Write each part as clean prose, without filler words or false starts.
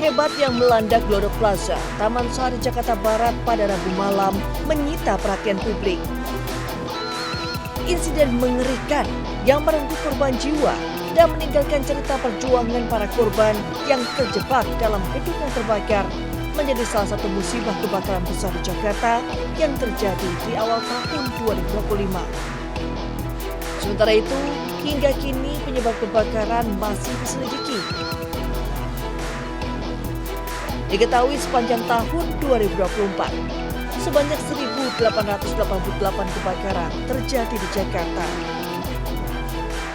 hebat yang melanda Glodok Plaza, Taman Sari, Jakarta Barat pada Rabu malam menyita perhatian publik. Insiden mengerikan yang merenggut korban jiwa dan meninggalkan cerita perjuangan para korban yang terjebak dalam gedung yang terbakar menjadi salah satu musibah kebakaran besar di Jakarta yang terjadi di awal tahun 2025. Sementara itu, hingga kini penyebab kebakaran masih diselidiki. Diketahui sepanjang tahun 2024, sebanyak 1.888 kebakaran terjadi di Jakarta.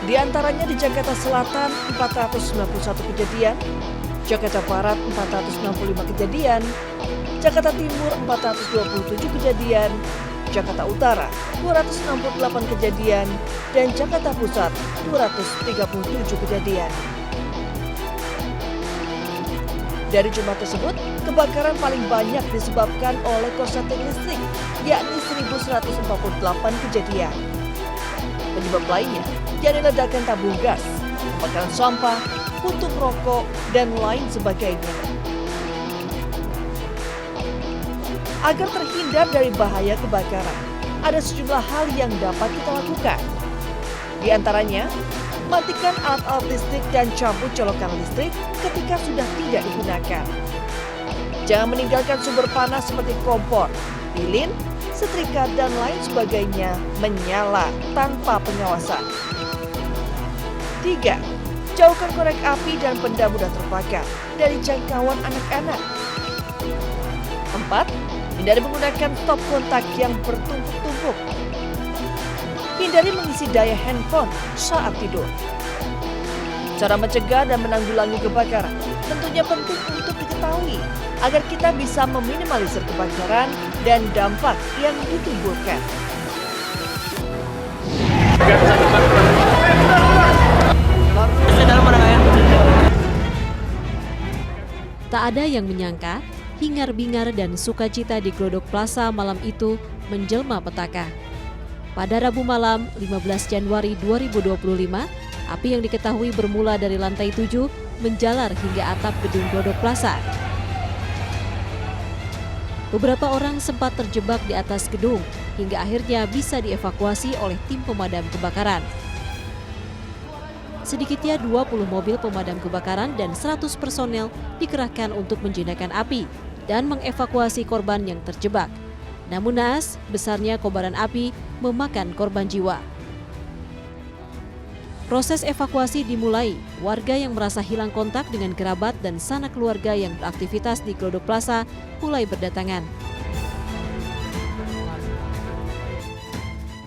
Di antaranya di Jakarta Selatan 491 kejadian, Jakarta Barat 465 kejadian, Jakarta Timur 427 kejadian, Jakarta Utara 268 kejadian, dan Jakarta Pusat 237 kejadian. Dari jumlah tersebut, kebakaran paling banyak disebabkan oleh korsleting listrik, yakni 1.148 kejadian. Penyebab lainnya, yakni ledakan tabung gas, kebakaran sampah, puntung rokok, dan lain sebagainya. Agar terhindar dari bahaya kebakaran, ada sejumlah hal yang dapat kita lakukan. Di antaranya, matikan alat-alat listrik dan cabut colokan listrik ketika sudah tidak digunakan. Jangan meninggalkan sumber panas seperti kompor, lilin, setrika, dan lain sebagainya menyala tanpa pengawasan. 3. Jauhkan korek api dan benda mudah terbakar dari jangkauan anak-anak. 4. Hindari menggunakan stop kontak yang bertumpuk-tumpuk. Hindari mengisi daya handphone saat tidur. Cara mencegah dan menanggulangi kebakaran tentunya penting untuk diketahui agar kita bisa meminimalisir kebakaran dan dampak yang ditimbulkan. Tak ada yang menyangka, hingar-bingar dan sukacita di Glodok Plaza malam itu menjelma petaka. Pada Rabu malam 15 Januari 2025, api yang diketahui bermula dari lantai 7 menjalar hingga atap gedung Glodok Plaza. Beberapa orang sempat terjebak di atas gedung hingga akhirnya bisa dievakuasi oleh tim pemadam kebakaran. Sedikitnya 20 mobil pemadam kebakaran dan 100 personel dikerahkan untuk menjinakkan api dan mengevakuasi korban yang terjebak. Namun naas, besarnya kobaran api memakan korban jiwa. Proses evakuasi dimulai, warga yang merasa hilang kontak dengan kerabat dan sanak keluarga yang beraktivitas di Glodok Plaza mulai berdatangan.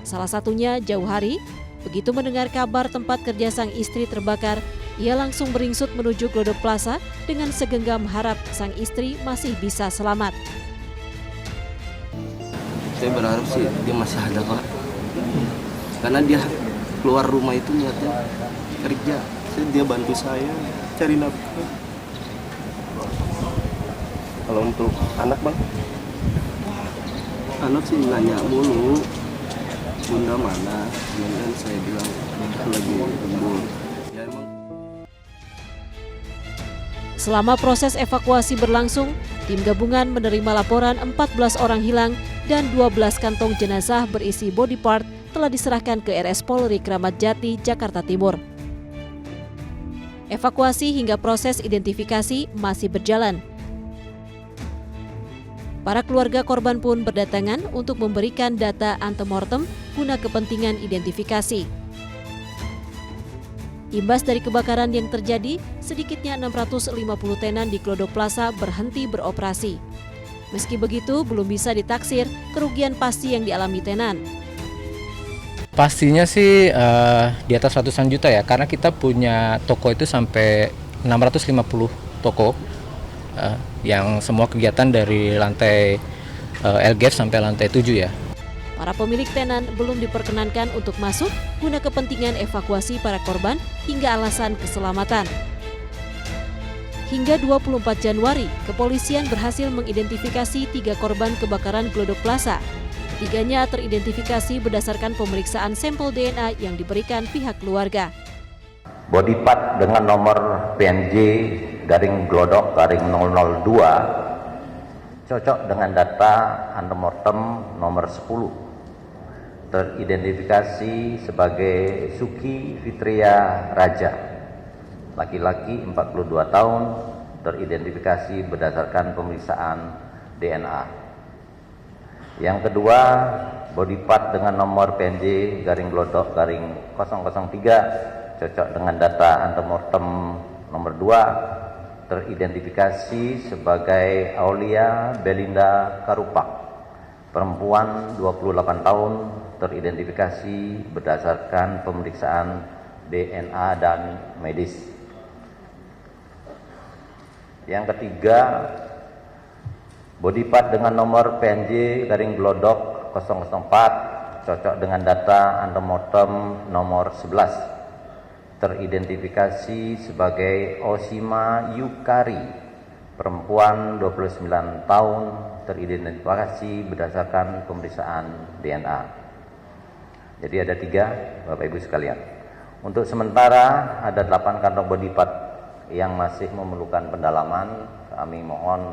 Salah satunya Jauh Hari, begitu mendengar kabar tempat kerja sang istri terbakar, ia langsung beringsut menuju Glodok Plaza dengan segenggam harap sang istri masih bisa selamat. Saya berharap sih dia masih ada, Pak. Karena dia keluar rumah itu niatnya kerja. Dia bantu saya cari nafkah. Kalau untuk anak, Bang? Anak sih nanya mulu, Bunda mana? Kemudian saya bilang lagi lembur. Ya emang. Selama proses evakuasi berlangsung, tim gabungan menerima laporan 14 orang hilang dan 12 kantong jenazah berisi body part telah diserahkan ke RS Polri Kramat Jati, Jakarta Timur. Evakuasi hingga proses identifikasi masih berjalan. Para keluarga korban pun berdatangan untuk memberikan data antemortem guna kepentingan identifikasi. Imbas dari kebakaran yang terjadi, sedikitnya 650 tenan di Glodok Plaza berhenti beroperasi. Meski begitu, belum bisa ditaksir kerugian pasti yang dialami tenan. Pastinya sih di atas ratusan juta ya, karena kita punya toko itu sampai 650 toko yang semua kegiatan dari lantai LGF sampai lantai 7 ya. Para pemilik tenan belum diperkenankan untuk masuk guna kepentingan evakuasi para korban hingga alasan keselamatan. Hingga 24 Januari, kepolisian berhasil mengidentifikasi 3 korban kebakaran Glodok Plaza. Ketiganya teridentifikasi berdasarkan pemeriksaan sampel DNA yang diberikan pihak keluarga. Body part dengan nomor PNJ PNJ-Glodok-002 cocok dengan data antemortem nomor 10, teridentifikasi sebagai Suki Fitria Raja, laki-laki 42 tahun, teridentifikasi berdasarkan pemeriksaan DNA. Yang kedua, body part dengan nomor PNJ-Glodok-003 cocok dengan data antemortem nomor 2, teridentifikasi sebagai Aulia Belinda Karupak, perempuan 28 tahun, teridentifikasi berdasarkan pemeriksaan DNA dan medis. Yang ketiga, body part dengan nomor PNJ-Glodok 004 cocok dengan data antemortem nomor 11, teridentifikasi sebagai Osima Yukari, perempuan 29 tahun, teridentifikasi berdasarkan pemeriksaan DNA. Jadi ada 3, Bapak Ibu sekalian. Untuk sementara ada 8 kantong body part yang masih memerlukan pendalaman. Kami mohon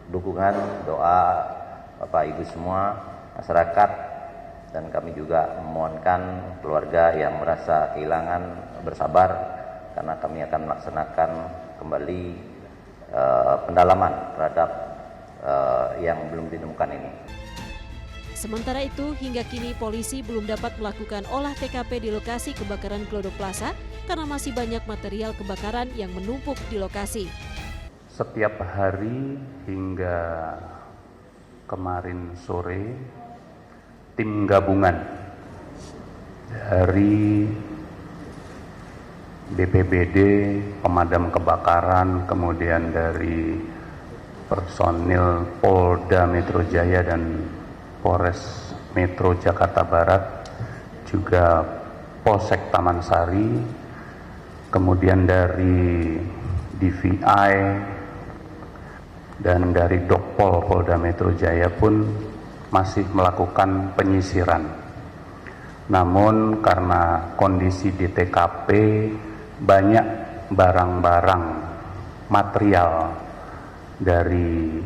dukungan, doa Bapak Ibu semua, masyarakat, dan kami juga memohonkan keluarga yang merasa kehilangan bersabar, karena kami akan melaksanakan kembali pendalaman terhadap yang belum ditemukan ini. Sementara itu, hingga kini polisi belum dapat melakukan olah TKP di lokasi kebakaran Glodok Plaza karena masih banyak material kebakaran yang menumpuk di lokasi. Setiap hari hingga kemarin sore, tim gabungan dari BPBD, pemadam kebakaran, kemudian dari personil Polda Metro Jaya dan Polres Metro Jakarta Barat, juga Polsek Taman Sari, kemudian dari DVI dan dari Dokpol Polda Metro Jaya pun masih melakukan penyisiran. Namun karena kondisi di TKP banyak barang-barang material dari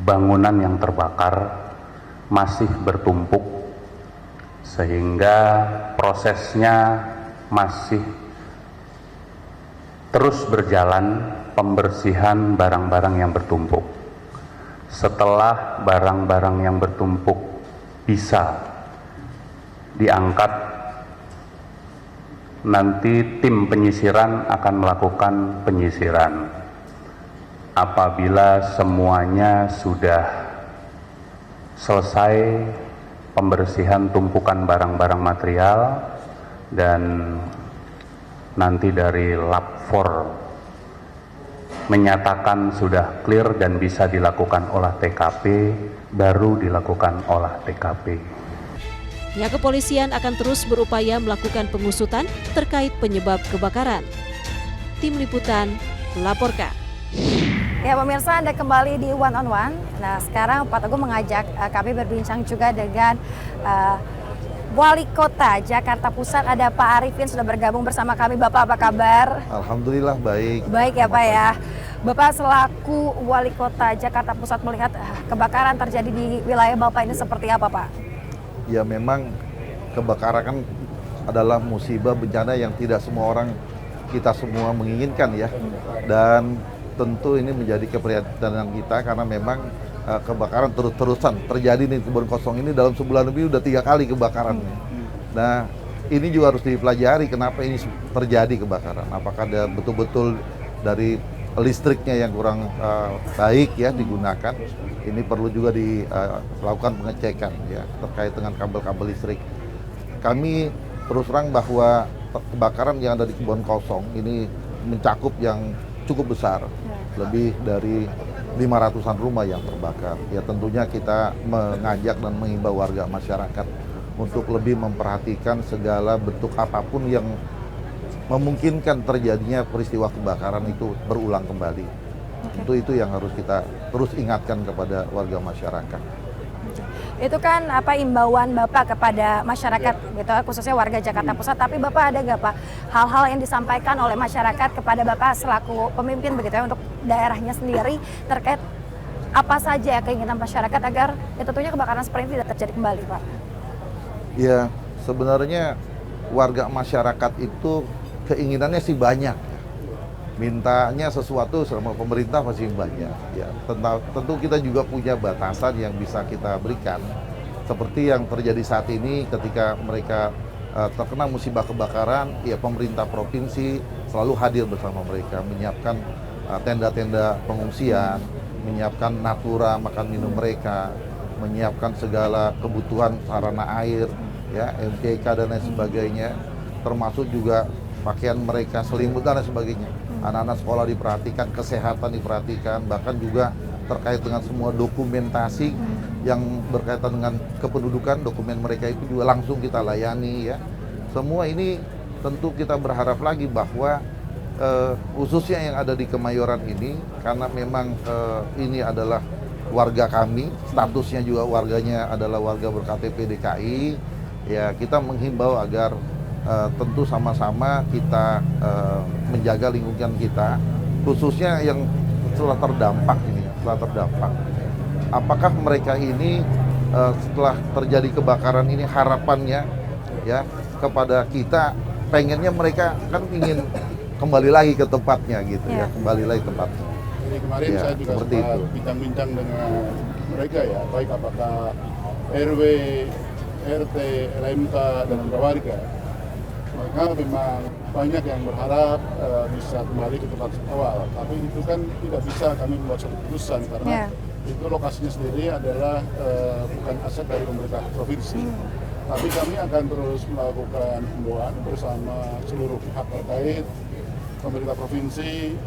bangunan yang terbakar masih bertumpuk, sehingga prosesnya masih terus berjalan pembersihan barang-barang yang bertumpuk. Setelah barang-barang yang bertumpuk bisa diangkat, nanti tim penyisiran akan melakukan penyisiran. Apabila semuanya sudah selesai pembersihan tumpukan barang-barang material dan nanti dari Lab 4 menyatakan sudah clear dan bisa dilakukan olah TKP, baru dilakukan olah TKP. Pihak kepolisian akan terus berupaya melakukan pengusutan terkait penyebab kebakaran. Tim Liputan melaporkan. Ya pemirsa, Anda kembali di One on One. Nah sekarang Pak Teguh mengajak kami berbincang juga dengan Wali Kota Jakarta Pusat, ada Pak Arifin sudah bergabung bersama kami. Bapak apa kabar? Alhamdulillah baik. Baik ya Pak ya. Bapak selaku Wali Kota Jakarta Pusat melihat kebakaran terjadi di wilayah Bapak ini seperti apa Pak? Ya memang kebakaran kan adalah musibah bencana yang tidak semua orang, kita semua menginginkan ya. Dan tentu ini menjadi keprihatinan kita karena memang kebakaran terus-terusan terjadi di kebun kosong ini. Dalam sebulan lebih udah 3 kali kebakaran. Nah ini juga harus dipelajari kenapa ini terjadi kebakaran. Apakah ada betul-betul dari listriknya yang kurang baik ya digunakan. Ini perlu juga dilakukan pengecekan ya terkait dengan kabel-kabel listrik. Kami terus terang bahwa kebakaran yang ada di kebun kosong ini mencakup yang cukup besar, lebih dari 500-an rumah yang terbakar. Ya tentunya kita mengajak dan mengimbau warga masyarakat untuk lebih memperhatikan segala bentuk apapun yang memungkinkan terjadinya peristiwa kebakaran itu berulang kembali. Tentu itu yang harus kita terus ingatkan kepada warga masyarakat. Itu kan imbauan Bapak kepada masyarakat gitu, khususnya warga Jakarta Pusat. Tapi Bapak ada nggak Pak hal-hal yang disampaikan oleh masyarakat kepada Bapak selaku pemimpin begitu ya untuk daerahnya sendiri terkait apa saja keinginan masyarakat agar tentunya kebakaran seperti ini tidak terjadi kembali, Pak? Ya, sebenarnya warga masyarakat itu keinginannya sih banyak. Mintanya sesuatu sama pemerintah masih banyak. Ya, tentu kita juga punya batasan yang bisa kita berikan. Seperti yang terjadi saat ini ketika mereka terkena musibah kebakaran, ya pemerintah provinsi selalu hadir bersama mereka, menyiapkan tenda-tenda pengungsian, menyiapkan natura makan minum mereka, menyiapkan segala kebutuhan sarana air, ya MCK dan lain sebagainya, termasuk juga pakaian mereka, selimut dan lain sebagainya. Anak-anak sekolah diperhatikan, kesehatan diperhatikan, bahkan juga terkait dengan semua dokumentasi yang berkaitan dengan kependudukan, dokumen mereka itu juga langsung kita layani ya. Semua ini tentu kita berharap lagi bahwa khususnya yang ada di Kemayoran ini, karena memang ini adalah warga kami, statusnya juga warganya adalah warga ber-KTP DKI, ya kita menghimbau agar tentu sama-sama kita menjaga lingkungan kita, khususnya yang setelah terdampak ini, apakah mereka ini setelah terjadi kebakaran ini harapannya ya kepada kita, pengennya mereka kan ingin kembali lagi ke tempatnya gitu ya, kembali lagi ke tempatnya. Jadi kemarin Ya, saya juga seperti sempat itu. bincang-bincang dengan mereka ya, baik apakah RW, RT, LMK dan juga warga. Mereka memang banyak yang berharap bisa kembali ke tempat awal, tapi itu kan tidak bisa kami membuat suatu keputusan karena itu lokasinya sendiri adalah bukan aset dari pemerintah provinsi. Tapi kami akan terus melakukan himbauan bersama seluruh pihak terkait, pemerintah provinsi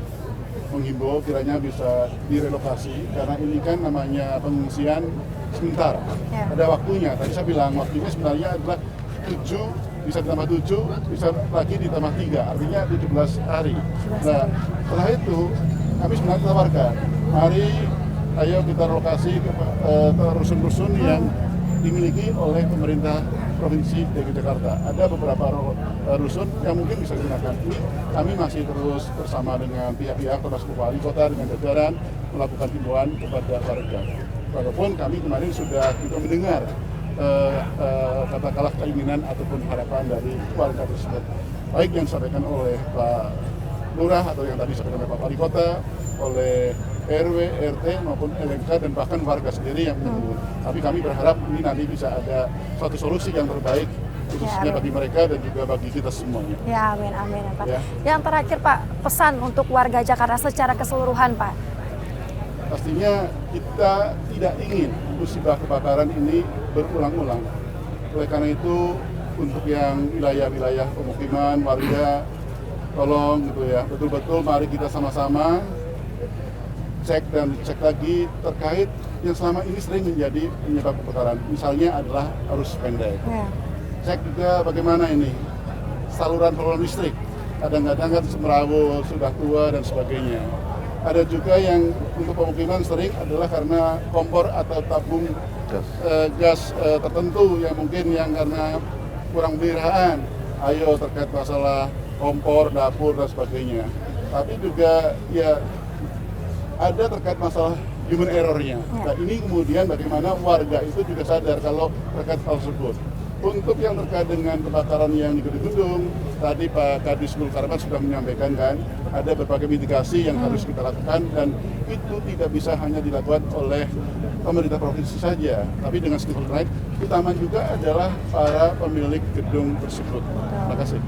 menghimbau kiranya bisa direlokasi karena ini kan namanya pengungsian sementara. Ada waktunya. Tadi saya bilang waktunya sebenarnya adalah 7, bisa ditambah 7, bisa lagi ditambah 3, artinya 17 hari. Nah, setelah itu kami sebenarnya tawarkan, mari ayo kita relokasi ke rusun-rusun yang dimiliki oleh pemerintah Provinsi DKI Jakarta. Ada beberapa rusun yang mungkin bisa digunakan. Ini kami masih terus bersama dengan pihak-pihak termasuk wali kota dengan jajaran melakukan himbauan kepada warga. Walaupun kami kemarin sudah juga mendengar katakanlah keinginan ataupun harapan dari warga tersebut, baik yang disampaikan oleh Pak Lurah atau yang tadi disampaikan oleh Pak Wali Kota, oleh RW, RT maupun LMK dan bahkan warga sendiri yang menyebut. Tapi kami berharap ini nanti bisa ada suatu solusi yang terbaik khususnya bagi mereka dan juga bagi kita semuanya. Ya, amin, amin ya Pak. Ya. Yang terakhir Pak, pesan untuk warga Jakarta secara keseluruhan Pak. Pastinya kita tidak ingin musibah kebakaran ini berulang-ulang. Oleh karena itu untuk yang wilayah-wilayah pemukiman warga, tolong gitu ya, betul-betul mari kita sama-sama cek dan cek lagi terkait yang selama ini sering menjadi penyebab kebakaran. Misalnya adalah arus pendek. Cek juga bagaimana ini saluran listrik. Kadang-kadang kan semerawut, sudah tua dan sebagainya. Ada juga yang untuk pemukiman sering adalah karena kompor atau tabung gas tertentu yang mungkin yang karena kurang pemeliharaan. Ayo terkait masalah kompor, dapur dan sebagainya. Tapi juga ya ada terkait masalah human error-nya. Nah ini kemudian bagaimana warga itu juga sadar kalau terkait hal tersebut. Untuk yang terkait dengan kebakaran yang di gedung-gedung, tadi Pak Kadis Mulkarman sudah menyampaikan kan, ada berbagai mitigasi yang harus kita lakukan dan itu tidak bisa hanya dilakukan oleh pemerintah provinsi saja, tapi dengan stakeholder lain, utama juga adalah para pemilik gedung tersebut. Terima kasih.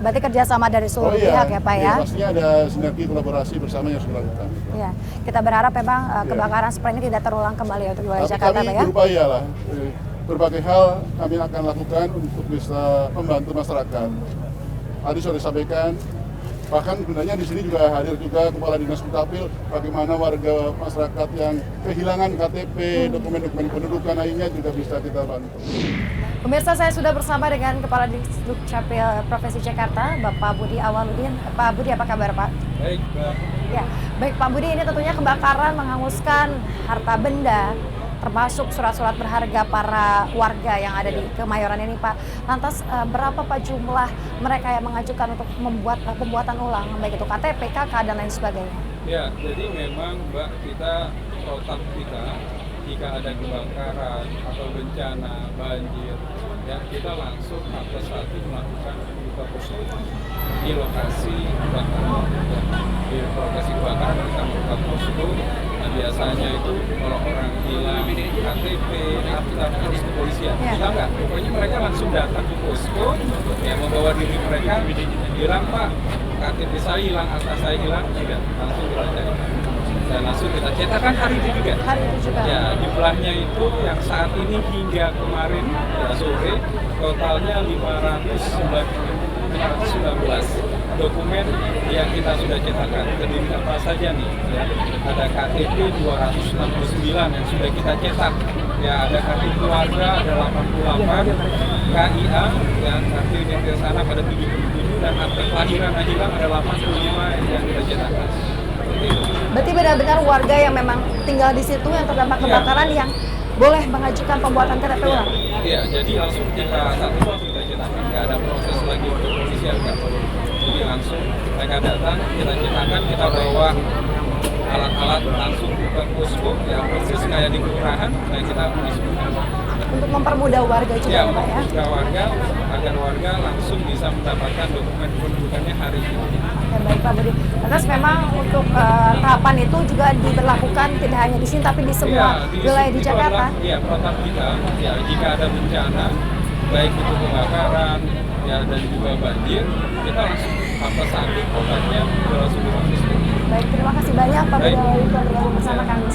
Berarti kerjasama dari seluruh pihak ya Pak ya? Pastinya ada sinergi kolaborasi bersama yang sudah dilakukan. Iya, kita berharap memang kebakaran seperti ini tidak terulang kembali untuk wilayah Jakarta Pak ya? Kami berupaya lah, berbagai hal kami akan lakukan untuk bisa membantu masyarakat. Tadi sudah disampaikan, bahkan gunanya di sini juga hadir juga Kepala Dinas Dukcapil, bagaimana warga masyarakat yang kehilangan KTP, dokumen-dokumen kependudukan lainnya juga bisa kita bantu. Pemirsa, saya sudah bersama dengan Kepala Dinas Dukcapil Provinsi Jakarta, Bapak Budi Awaludin. Pak Budi, apa kabar Pak? Baik, Pak. Ya, baik Pak Budi, ini tentunya kebakaran menghanguskan harta benda termasuk surat-surat berharga para warga yang ada di Kemayoran ini, Pak. Lantas berapa Pak jumlah mereka yang mengajukan untuk membuat pembuatan ulang, baik itu KTP, KK, dan lain sebagainya? Ya, jadi memang Mbak, kita protap kita jika ada kebakaran atau bencana banjir, ya kita langsung Mabes 1 melakukan buka posko di lokasi kebakaran. Ya, di lokasi kebakaran kita buka posko. Nah, biasanya itu kalau orang hilang KTP, kita harus ke polisian. Kita enggak, pokoknya mereka langsung datang ke posko, ya membawa diri mereka, bilang Pak, KTP saya hilang, akta saya hilang, tidak, langsung kita cari. Dan langsung kita cetakkan hari itu juga. Hari itu juga. Ya, jumlahnya itu yang saat ini hingga kemarin ya, sore totalnya 519 dokumen yang kita sudah cetakkan. Terdiri apa saja nih? Ya, ada KTP 269 yang sudah kita cetak. Ya, ada KTP warga ada 88, KIA dan kartu identitas anak ada 77 dan akte kelahiran hilang ada 85 yang kita cetakkan. Berarti benar-benar warga yang memang tinggal di situ yang terdampak kebakaran yang boleh mengajukan pembuatan KTP ulang? Iya, jadi langsung kita satu-satu kita cetakkan, nggak ada proses lagi untuk polisian kan. Jadi langsung mereka datang, kita cetakkan, kita bawa alat-alat langsung ke posko, ya persis kayak di kelurahan, dan kita masukkan. Untuk mempermudah warga juga ya, Pak ya? Mempermudah warga, agar warga langsung bisa mendapatkan dokumen kependudukannya hari ini. Ya, baik Pak Budi. Terus memang untuk tahapan itu juga diberlakukan tidak hanya di sini tapi di semua wilayah di Jakarta. Iya, protap kita. Ya, jika ada bencana, baik itu kebakaran, ya dan juga banjir, kita langsung Mabes 1 protapnya langsung dilakukan. Baik, terima kasih banyak Pak Budi telah bergabung bersama kami di